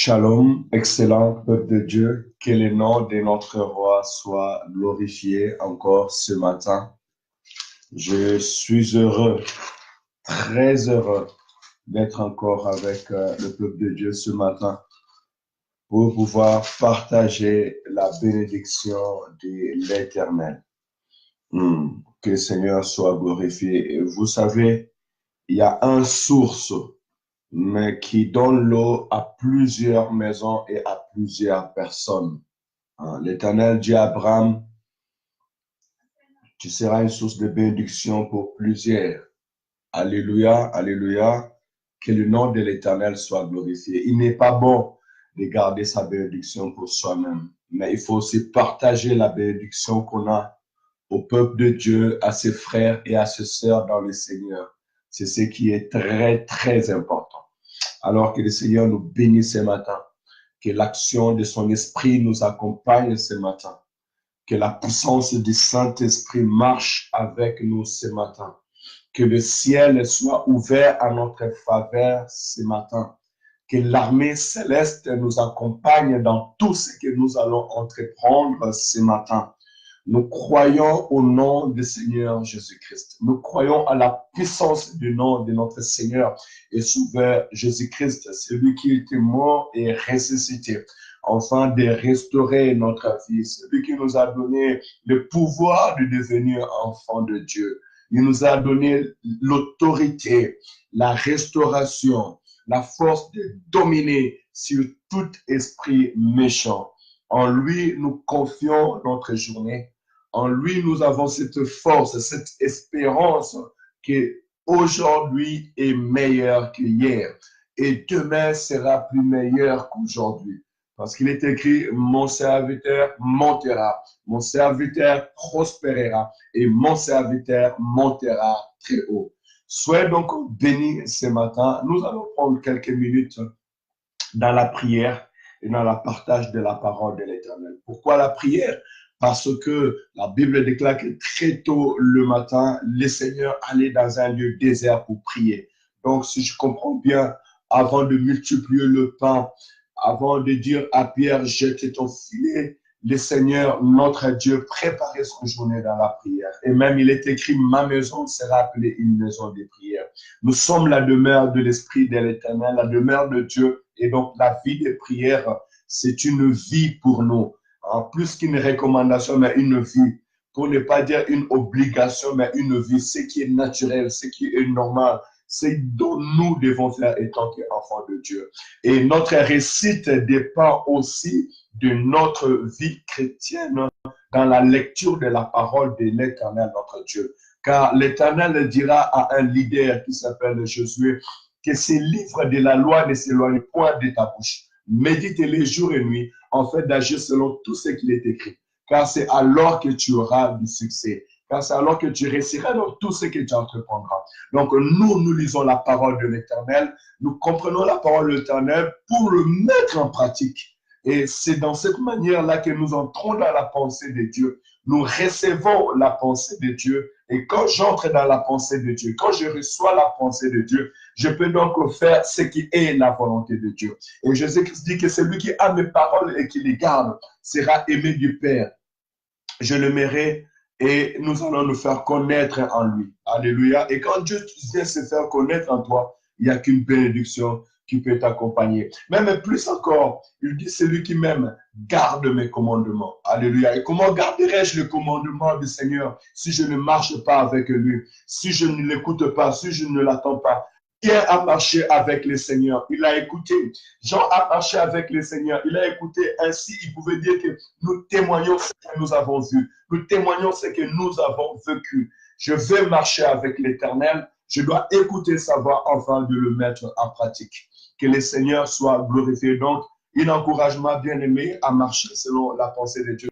Shalom, excellent peuple de Dieu, que le nom de notre roi soit glorifié encore ce matin. Je suis heureux, très heureux d'être encore avec le peuple de Dieu ce matin pour pouvoir partager la bénédiction de l'Éternel. Que le Seigneur soit glorifié. Et vous savez, il y a une source mais qui donne l'eau à plusieurs maisons et à plusieurs personnes. L'Éternel dit à Abraham, tu seras une source de bénédiction pour plusieurs. Alléluia, alléluia, que le nom de l'Éternel soit glorifié. Il n'est pas bon de garder sa bénédiction pour soi-même, mais il faut aussi partager la bénédiction qu'on a au peuple de Dieu, à ses frères et à ses sœurs dans le Seigneur. C'est ce qui est très, très important. Alors que le Seigneur nous bénisse ce matin, que l'action de son esprit nous accompagne ce matin, que la puissance du Saint-Esprit marche avec nous ce matin, que le ciel soit ouvert à notre faveur ce matin, que l'armée céleste nous accompagne dans tout ce que nous allons entreprendre ce matin. Nous croyons au nom du Seigneur Jésus-Christ. Nous croyons à la puissance du nom de notre Seigneur et Sauveur Jésus-Christ, celui qui était mort et ressuscité, afin de restaurer notre vie, celui qui nous a donné le pouvoir de devenir enfants de Dieu. Il nous a donné l'autorité, la restauration, la force de dominer sur tout esprit méchant. En lui, nous confions notre journée. En lui, nous avons cette force, cette espérance que aujourd'hui est meilleur qu'hier et demain sera plus meilleur qu'aujourd'hui. Parce qu'il est écrit, mon serviteur montera, mon serviteur prospérera et mon serviteur montera très haut. Soyez donc bénis ce matin. Nous allons prendre quelques minutes dans la prière et dans le partage de la parole de l'Éternel. Pourquoi la prière? Parce que la Bible déclare que très tôt le matin, le Seigneur allait dans un lieu désert pour prier. Donc, si je comprends bien, avant de multiplier le pain, avant de dire à Pierre, jette ton filet, le Seigneur, notre Dieu, préparait son journée dans la prière. Et même, il est écrit, ma maison sera appelée une maison de prière. Nous sommes la demeure de l'Esprit de l'Éternel, la demeure de Dieu. Et donc, la vie de prière, c'est une vie pour nous. Plus qu'une recommandation, mais une vie. Pour ne pas dire une obligation, mais une vie. Ce qui est naturel, ce qui est normal, c'est dont nous devons faire étant qu'enfants de Dieu. Et notre réussite dépend aussi de notre vie chrétienne dans la lecture de la parole de l'Éternel, notre Dieu. Car l'Éternel dira à un leader qui s'appelle Josué que ces livres de la loi ne s'éloignent point de ta bouche. Médite-les jour et nuit, en fait d'agir selon tout ce qu'il est écrit. Car c'est alors que tu auras du succès. Car c'est alors que tu réussiras dans tout ce que tu entreprendras. Donc nous lisons la parole de l'Éternel, nous comprenons la parole de l'Éternel pour le mettre en pratique. Et c'est dans cette manière-là que nous entrons dans la pensée de Dieu. Nous recevons la pensée de Dieu. Et quand j'entre dans la pensée de Dieu, quand je reçois la pensée de Dieu, je peux donc faire ce qui est la volonté de Dieu. Et Jésus-Christ dit que celui qui a mes paroles et qui les garde sera aimé du Père. Je l'aimerai et nous allons nous faire connaître en lui. Alléluia. Et quand Dieu vient se faire connaître en toi, il n'y a qu'une bénédiction qui peut t'accompagner. Même plus encore, il dit, celui qui m'aime, garde mes commandements. Alléluia. Et comment garderai-je le commandement du Seigneur si je ne marche pas avec lui, si je ne l'écoute pas, si je ne l'attends pas? Pierre a marché avec le Seigneur. Il a écouté. Jean a marché avec le Seigneur. Il a écouté. Ainsi, il pouvait dire que nous témoignons ce que nous avons vu. Nous témoignons ce que nous avons vécu. Je veux marcher avec l'Éternel. Je dois écouter sa voix afin de le mettre en pratique. Que le Seigneur soit glorifié. Donc, un encouragement bien aimé à marcher selon la pensée de Dieu.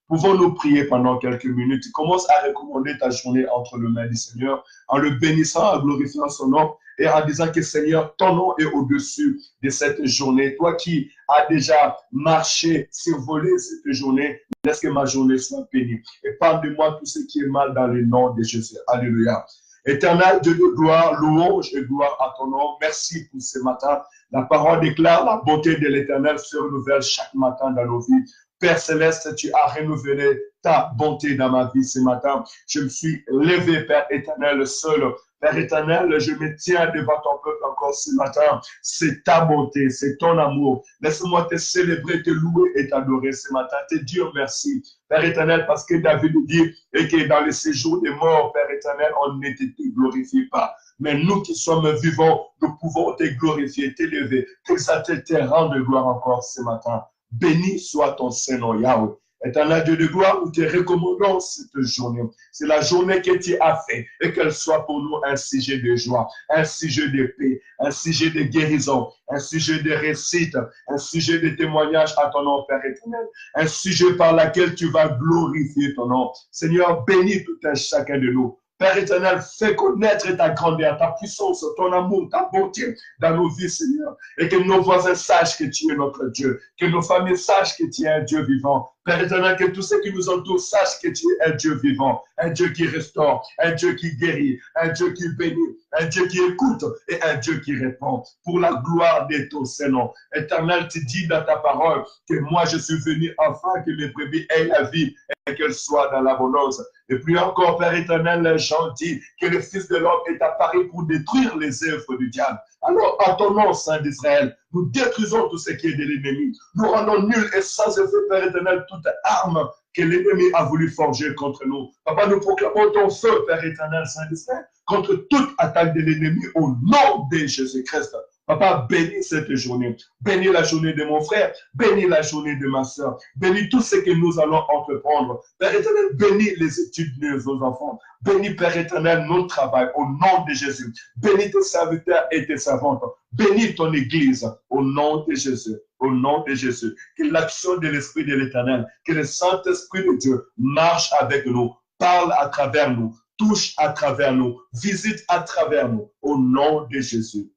Pouvons-nous prier pendant quelques minutes? Commence à recommander ta journée entre les mains du Seigneur en le bénissant, en glorifiant son nom et en disant que Seigneur, ton nom est au-dessus de cette journée. Toi qui as déjà marché, survolé cette journée, laisse que ma journée soit bénie. Et parle de moi tout ce qui est mal dans le nom de Jésus. Alléluia. Éternel Dieu de gloire, louange et gloire à ton nom. Merci pour ce matin. La parole déclare la bonté de l'Éternel se renouvelle chaque matin dans nos vies. Père Céleste, tu as renouvelé ta bonté dans ma vie ce matin. Je me suis levé, Père éternel, seul. Père éternel, je me tiens devant ton peuple encore ce matin. C'est ta bonté, c'est ton amour. Laisse-moi te célébrer, te louer et t'adorer ce matin. Te dire merci, Père éternel, parce que David dit et que dans les séjours des morts, Père éternel, on ne te glorifie pas. Mais nous qui sommes vivants, nous pouvons te glorifier, t'élever, t'exalter, te rendre gloire encore ce matin. Béni soit ton Saint-Nom, Yahweh. Éternel Dieu de gloire, nous te recommandons cette journée. C'est la journée que tu as faite et qu'elle soit pour nous un sujet de joie, un sujet de paix, un sujet de guérison, un sujet de réussite, un sujet de témoignage à ton nom, Père éternel, un sujet par lequel tu vas glorifier ton nom. Seigneur, bénis tout un chacun de nous. Père éternel, fais connaître ta grandeur, ta puissance, ton amour, ta bonté dans nos vies, Seigneur. Et que nos voisins sachent que tu es notre Dieu. Que nos familles sachent que tu es un Dieu vivant. Père éternel, que tous ceux qui nous entourent sachent que tu es un Dieu vivant. Un Dieu qui restaure, un Dieu qui guérit, un Dieu qui bénit, un Dieu qui écoute et un Dieu qui répond. Pour la gloire de ton Saint-Nom. Éternel, tu dis dans ta parole que moi je suis venu afin que mes brebis aient la vie et qu'elles soient dans l'abondance. Et puis encore, Père éternel, les gens disent que le Fils de l'homme est apparu pour détruire les œuvres du diable. Alors, à ton nom, Saint d'Israël, nous détruisons tout ce qui est de l'ennemi. Nous rendons nul et sans effet, Père éternel, toute arme que l'ennemi a voulu forger contre nous. Papa, nous proclamons ton feu, Père éternel, Saint d'Israël, contre toute attaque de l'ennemi au nom de Jésus-Christ. Papa, bénis cette journée. Bénis la journée de mon frère. Bénis la journée de ma soeur. Bénis tout ce que nous allons entreprendre. Père éternel, bénis les études de nos enfants. Bénis, Père éternel, notre travail au nom de Jésus. Bénis tes serviteurs et tes servantes. Bénis ton Église au nom de Jésus. Au nom de Jésus. Que l'action de l'Esprit de l'Éternel, que le Saint-Esprit de Dieu marche avec nous, parle à travers nous, touche à travers nous, visite à travers nous, au nom de Jésus.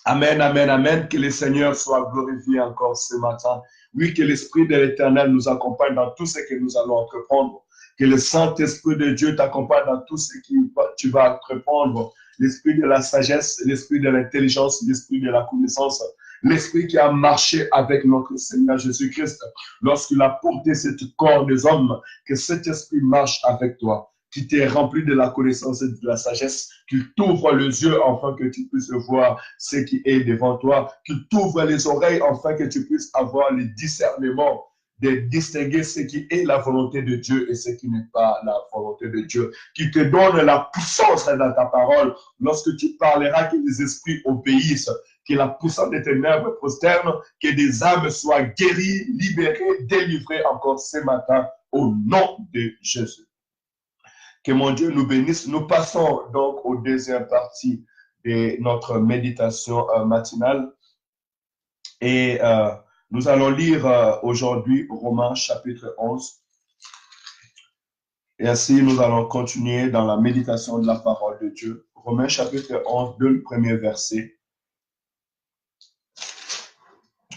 Amen, amen, amen. Que le Seigneur soit glorifié encore ce matin. Oui, que l'Esprit de l'Éternel nous accompagne dans tout ce que nous allons entreprendre. Que le Saint-Esprit de Dieu t'accompagne dans tout ce que tu vas entreprendre. L'Esprit de la sagesse, l'Esprit de l'intelligence, l'Esprit de la connaissance. L'Esprit qui a marché avec notre Seigneur Jésus-Christ lorsqu'il a porté ce corps des hommes. Que cet Esprit marche avec toi. Qui t'est rempli de la connaissance et de la sagesse, qu'il t'ouvre les yeux afin que tu puisses voir ce qui est devant toi, qu'il t'ouvre les oreilles afin que tu puisses avoir le discernement de distinguer ce qui est la volonté de Dieu et ce qui n'est pas la volonté de Dieu, qui te donne la puissance dans ta parole lorsque tu parleras, que les esprits obéissent, que la puissance des ténèbres prosterne, que des âmes soient guéries, libérées, délivrées encore ce matin au nom de Jésus. Que mon Dieu nous bénisse. Nous passons donc aux deuxième partie de notre méditation matinale. Et nous allons lire aujourd'hui Romains chapitre 11. Et ainsi, nous allons continuer dans la méditation de la parole de Dieu. Romains chapitre 11, de le premier verset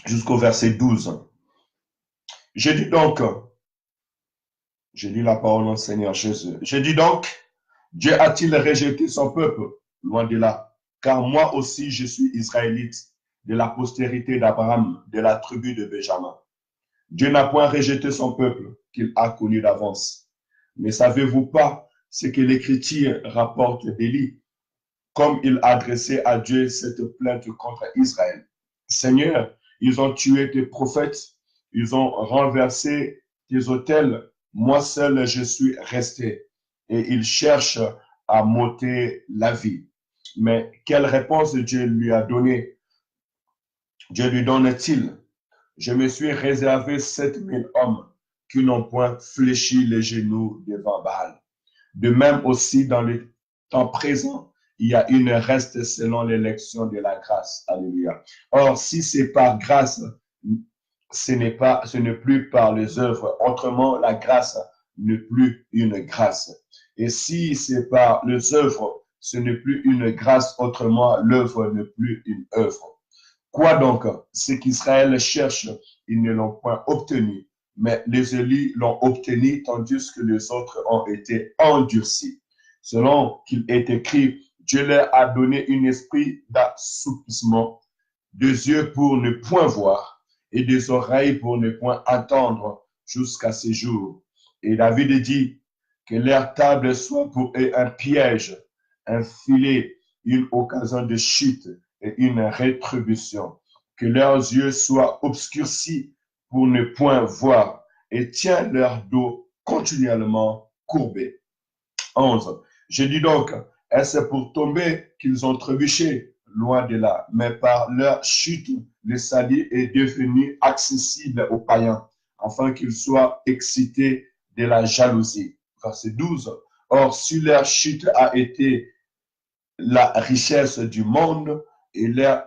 jusqu'au verset 12. Je dis donc, je lis la parole du Seigneur Jésus. Je dis donc, Dieu a-t-il rejeté son peuple? Loin de là. Car moi aussi, je suis israélite, de la postérité d'Abraham, de la tribu de Benjamin. Dieu n'a point rejeté son peuple qu'il a connu d'avance. Ne savez-vous pas ce que l'Écriture rapporte d'Élie, comme il a adressé à Dieu cette plainte contre Israël? Seigneur, ils ont tué tes prophètes, ils ont renversé tes autels. Moi seul, je suis resté. Et il cherche à m'ôter la vie. Mais quelle réponse Dieu lui a donnée? Dieu lui donne-t-il? Je me suis réservé 7000 hommes qui n'ont point fléchi les genoux devant Baal. De même aussi, dans le temps présent, il y a une reste selon l'élection de la grâce. Alléluia. Or, si c'est par grâce, ce n'est plus par les œuvres. Autrement, la grâce n'est plus une grâce. Et si c'est par les œuvres, ce n'est plus une grâce. Autrement, l'œuvre n'est plus une œuvre. Quoi donc? Ce qu'Israël cherche, ils ne l'ont point obtenu. Mais les élus l'ont obtenu, tandis que les autres ont été endurcis. selon qu'il est écrit, Dieu leur a donné un esprit d'assoupissement, des yeux pour ne point voir et des oreilles pour ne point entendre jusqu'à ce jour. Et David dit que leur table soit pour eux un piège, un filet, une occasion de chute et une rétribution. Que leurs yeux soient obscurcis pour ne point voir et tiens leur dos continuellement courbé. 11. Je dis donc, est-ce pour tomber qu'ils ont trébuché? Loin de là. Mais par leur chute, le salut est devenu accessible aux païens, afin qu'ils soient excités de la jalousie. Verset 12. Or, si leur chute a été la richesse du monde et leur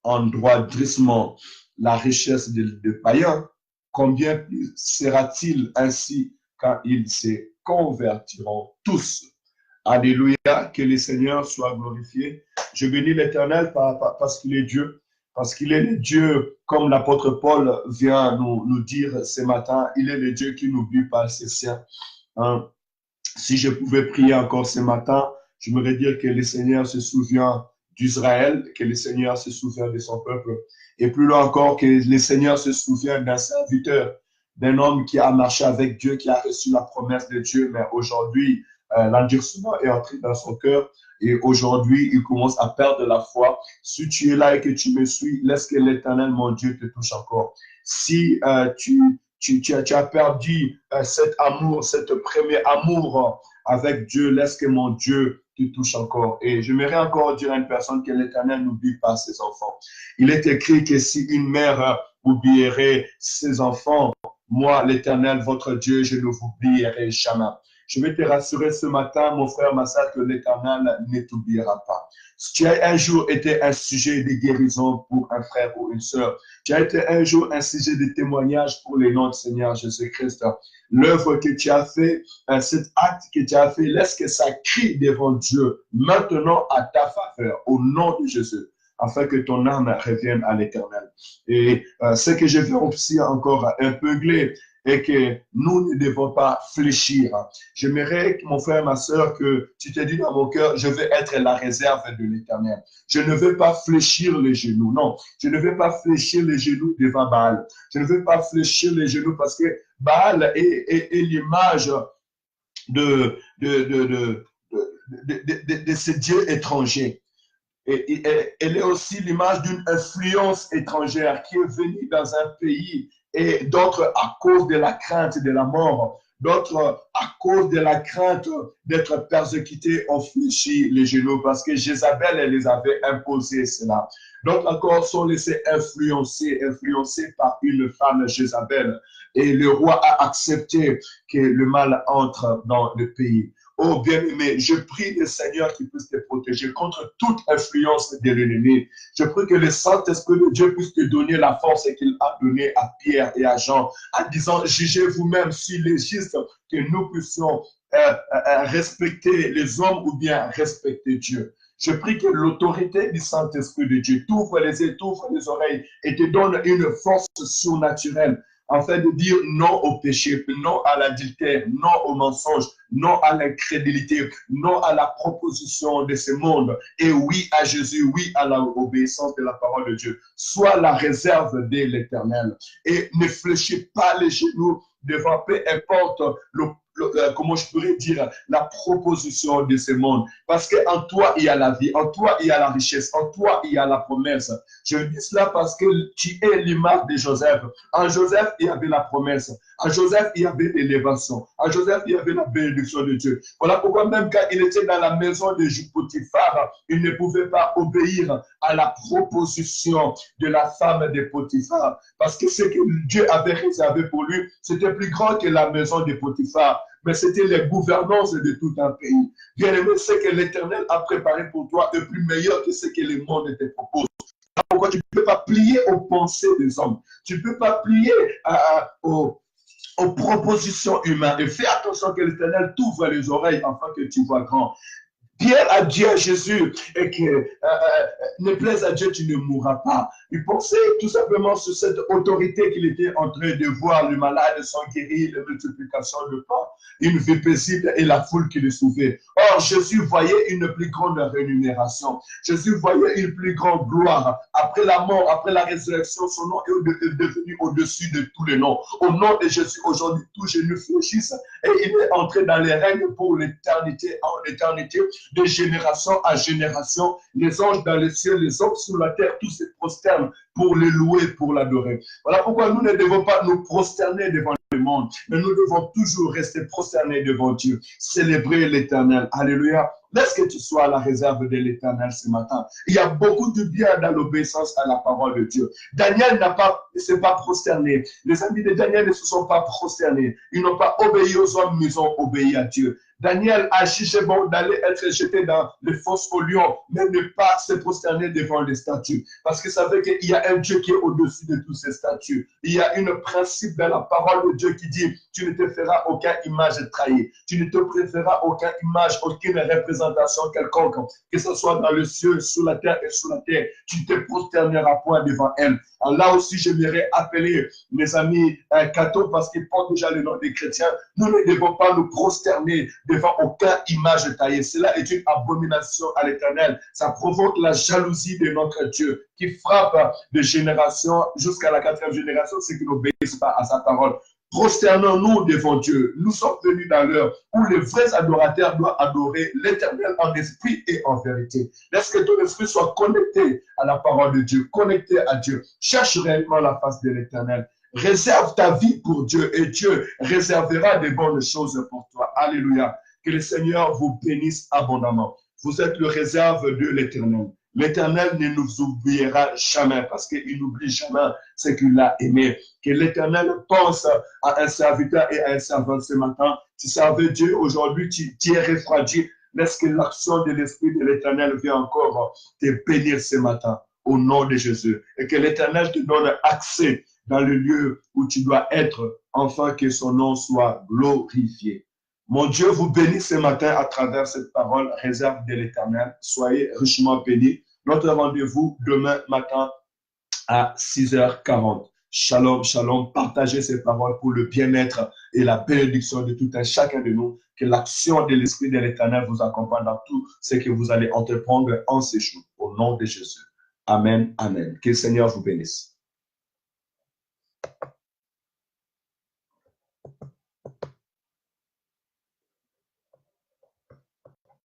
endroitissement, la richesse des païens, combien plus sera-t-il ainsi quand ils se convertiront tous? Alléluia, que le Seigneur soit glorifié. Je bénis l'Éternel parce qu'il est Dieu, parce qu'il est le Dieu, comme l'apôtre Paul vient nous dire ce matin, il est le Dieu qui n'oublie pas ses siens. Hein? Si je pouvais prier encore ce matin, je voudrais dire que le Seigneur se souvient d'Israël, que le Seigneur se souvient de son peuple, et plus loin encore, que le Seigneur se souvient d'un serviteur, d'un homme qui a marché avec Dieu, qui a reçu la promesse de Dieu, mais aujourd'hui, l'endurcissement est entré dans son cœur et aujourd'hui, il commence à perdre la foi. Si tu es là et que tu me suis, laisse que l'Éternel, mon Dieu, te touche encore. Si tu as perdu cet amour, cet premier amour avec Dieu, laisse que mon Dieu te touche encore. Et j'aimerais encore dire à une personne que l'Éternel n'oublie pas ses enfants. Il est écrit que si une mère oublierait ses enfants, moi, l'Éternel, votre Dieu, je ne vous oublierai jamais. Je vais te rassurer ce matin, mon frère, ma soeur, que l'Éternel ne t'oubliera pas. Si tu as un jour été un sujet de guérison pour un frère ou une sœur, tu as été un jour un sujet de témoignage pour le nom du Seigneur Jésus-Christ. L'œuvre que tu as fait, cet acte que tu as fait, laisse que ça crie devant Dieu maintenant à ta faveur, au nom de Jésus, afin que ton âme revienne à l'Éternel. Et ce que je veux aussi encore impeugler, et que nous ne devons pas fléchir. J'aimerais, mon frère, ma soeur, que tu te dis dans mon cœur, je veux être la réserve de l'Éternel. Je ne veux pas fléchir les genoux. Non, je ne veux pas fléchir les genoux devant Baal. Je ne veux pas fléchir les genoux parce que Baal est l'image de ces dieux étrangers. Et elle est aussi l'image d'une influence étrangère qui est venue dans un pays et d'autres à cause de la crainte de la mort, d'autres à cause de la crainte d'être persécutés ont fléchi les genoux parce que Jézabel elle les avait imposé cela. D'autres encore sont laissés influencés par une femme Jézabel et le roi a accepté que le mal entre dans le pays. Oh bien-aimé, je prie le Seigneur qui puisse te protéger contre toute influence de l'ennemi. Je prie que le Saint-Esprit de Dieu puisse te donner la force qu'il a donnée à Pierre et à Jean, en disant, jugez vous-même s'il est juste que nous puissions respecter les hommes ou bien respecter Dieu. Je prie que l'autorité du Saint-Esprit de Dieu t'ouvre les yeux, t'ouvre les oreilles et te donne une force surnaturelle afin de dire non au péché, non à l'adultère, non au mensonge, non à l'incrédulité, non à la proposition de ce monde, et oui à Jésus, oui à l'obéissance de la parole de Dieu. Sois la réserve de l'Éternel et ne fléchis pas les genoux devant peu importe comment je pourrais dire, la proposition de ce monde. Parce qu'en toi, il y a la vie, en toi, il y a la richesse, en toi, il y a la promesse. Je dis cela parce que tu es l'image de Joseph. En Joseph, il y avait la promesse. En Joseph, il y avait l'élévation. En Joseph, il y avait la bénédiction de Dieu. Voilà pourquoi même quand il était dans la maison de Potiphar, il ne pouvait pas obéir à la proposition de la femme de Potiphar. Parce que ce que Dieu avait réservé pour lui, c'était plus grand que la maison de Potiphar. Mais c'était les gouvernances de tout un pays. Bien aimé, ce que l'Éternel a préparé pour toi est plus meilleur que ce que le monde te propose. Pourquoi tu ne peux pas plier aux pensées des hommes? Tu ne peux pas plier aux propositions humaines. Et fais attention que l'Éternel t'ouvre les oreilles afin que tu vois grand. Pierre a dit à Jésus et que ne plaise à Dieu, tu ne mourras pas. Il pensait tout simplement sur cette autorité qu'il était en train de voir le malade sans guérir, la multiplication de pain, une vie paisible et la foule qui le suivait. Or, Jésus voyait une plus grande rémunération. Jésus voyait une plus grande gloire. Après la mort, après la résurrection, son nom est devenu au-dessus de tous les noms. Au nom de Jésus, aujourd'hui, tous genou fléchissent et il est entré dans les règnes pour l'éternité en éternité, de génération à génération. Les anges dans les cieux, les hommes sur la terre, tous se prosternent pour le louer, pour l'adorer. Voilà pourquoi nous ne devons pas nous prosterner devant le monde, mais nous devons toujours rester prosternés devant Dieu, célébrer l'Éternel. Alléluia. Laisse que tu sois à la réserve de l'Éternel ce matin. Il y a beaucoup de bien dans l'obéissance à la parole de Dieu. Daniel ne s'est pas prosterné. Les amis de Daniel ne se sont pas prosternés. Ils n'ont pas obéi aux hommes, mais ils ont obéi à Dieu. Daniel a jugé bon d'aller être jeté dans les fosses aux lions, mais ne pas se prosterner devant les statues. Parce qu'il savait qu'il y a un Dieu qui est au-dessus de tous ces statues. Il y a un principe dans la parole de Dieu qui dit, tu ne te feras aucune image trahie. Tu ne te préféreras aucune image, aucune représentation quelconque, que ce soit dans le ciel, sous la terre et sous la terre. Tu ne te prosterneras point devant elle. Alors là aussi, j'aimerais appeler mes amis cathos parce qu'ils portent déjà le nom des chrétiens. Nous ne devons pas nous prosterner devant aucune image taillée. Cela est une abomination à l'Éternel. Ça provoque la jalousie de notre Dieu qui frappe de génération jusqu'à la 4e génération ceux qui n'obéissent pas à sa parole. Prosternons-nous devant Dieu. Nous sommes venus dans l'heure où les vrais adorateurs doivent adorer l'Éternel en esprit et en vérité. Laisse que ton esprit soit connecté à la parole de Dieu, connecté à Dieu. Cherche réellement la face de l'Éternel. Réserve ta vie pour Dieu et Dieu réservera de bonnes choses pour toi. Alléluia. Que le Seigneur vous bénisse abondamment. Vous êtes le réserve de l'Éternel. L'Éternel ne nous oubliera jamais parce qu'il n'oublie jamais ce qu'il a aimé. Que l'Éternel pense à un serviteur et à un servant ce matin. Tu servais Dieu, aujourd'hui tu es refroidi. Laisse que l'action de l'Esprit de l'Éternel vienne encore te bénir ce matin au nom de Jésus. Et que l'Éternel te donne accès dans le lieu où tu dois être, afin que son nom soit glorifié. Mon Dieu vous bénit ce matin à travers cette parole, réserve de l'Éternel. Soyez richement bénis. Notre rendez-vous demain matin à 6h40. Shalom, shalom. Partagez ces paroles pour le bien-être et la bénédiction de tout un chacun de nous. Que l'action de l'Esprit de l'Éternel vous accompagne dans tout ce que vous allez entreprendre en ces jours. Au nom de Jésus. Amen, amen. Que le Seigneur vous bénisse.